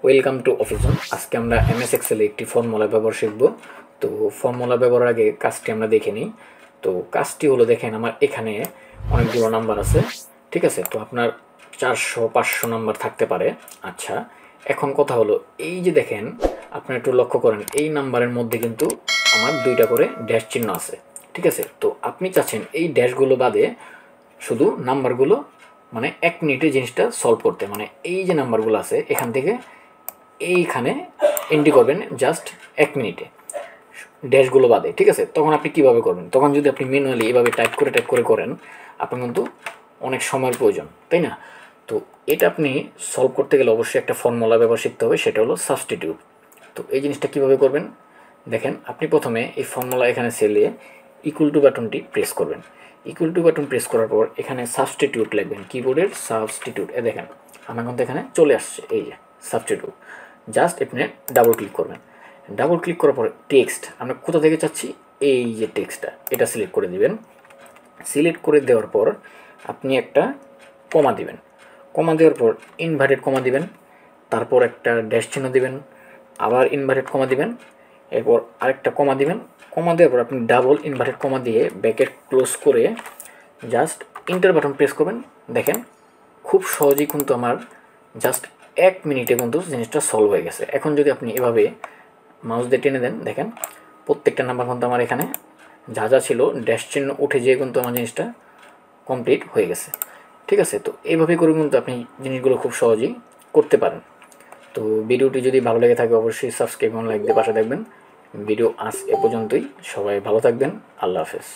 Welcome to অফিসন। আজকে আমরা MS এক্সেলে একটি ফর্মুলা ব্যবহার শিখব। তো ফর্মুলা ব্যবহারের আগে কাজটি আমরা দেখে নিই। তো কাজটি হলো, দেখেন আমার এখানে অনেকগুলো নাম্বার আছে, ঠিক আছে। তো আপনার 400-500 নাম্বার থাকতে পারে। আচ্ছা, এখন কথা হলো, এই যে দেখেন, আপনারা একটু লক্ষ্য করেন, এই নাম্বারের মধ্যে কিন্তু আমার 2টা করে ড্যাশ চিহ্ন আছে, ঠিক আছে। তো আপনি চাচ্ছেন এই ড্যাশগুলো বাদে শুধু নাম্বারগুলো মানে 1 মিনিটে জিনিসটা সলভ করতে, মানে এই যে নাম্বারগুলো আছে এখান থেকে এইখানে এন্ট্রি করবেন জাস্ট 1 মিনিটে, ড্যাশগুলো বাদে, ঠিক আছে। তখন আপনি কিভাবে করবেন? তখন যদি আপনি ম্যানুয়ালি এভাবে টাইপ করে করেন, আপনার কিন্তু অনেক সময়ের প্রয়োজন, তাই না? তো এটা আপনি সলভ করতে গেলে অবশ্যই একটা ফর্মুলা ব্যবহার শিখতে হবে, সেটা হলো সাবস্টিটিউট। তো এই জিনিসটা কিভাবে করবেন দেখেন। আপনি প্রথমে এই ফর্মুলা এখানে সেলে ইকুয়াল টু বাটনটি প্রেস করবেন। ইকুয়াল টু বাটন প্রেস করার পর এখানে সাবস্টিটিউট লিখবেন, কিবোর্ডের সাবস্টিটিউট। দেখেন আমার কিন্তু এখানে চলে আসছে, এই যে সাবস্টিটিউট। জাস্ট আপনি ডাবল ক্লিক করবেন। ডাবল ক্লিক করার পর টেক্সট আমরা কোথা থেকে চাচ্ছি, এই যে টেক্সটটা, এটা সিলেক্ট করে দিবেন। সিলেক্ট করে দেওয়ার পর আপনি একটা কমা দিবেন। কমা দেওয়ার পর ইনভার্টেড কমা দিবেন, তারপর একটা ড্যাশ চিহ্ন দিবেন, আবার ইনভার্টেড কমা দিবেন, এরপর আরেকটা কমা দিবেন। কমা দেওয়ার পর আপনি ডাবল ইনভার্টেড কমা দিয়ে ব্র্যাকেট ক্লোজ করে জাস্ট ইন্টার বাটন প্রেস করবেন। দেখেন খুব সহজেই কিন্তু আমার জাস্ট 1 মিনিটে কিন্তু জিনিসটা সলভ হয়ে গেছে। এখন যদি আপনি এভাবে মাউস দিয়ে টেনে দেন, দেখেন প্রত্যেকটা নাম্বার কিন্তু আমার এখানে যা যা ছিল ড্যাশ চিহ্ন উঠে যেয়ে কিন্তু আমার জিনিসটা কমপ্লিট হয়ে গেছে, ঠিক আছে। তো এইভাবে করে কিন্তু আপনি জিনিসগুলো খুব সহজেই করতে পারেন। তো ভিডিওটি যদি ভালো লেগে থাকে অবশ্যই সাবস্ক্রাইব এবং লাইক দিয়ে পাশে থাকবেন। ভিডিও আজ এ পর্যন্তই। সবাই ভালো থাকবেন। আল্লাহ হাফেজ।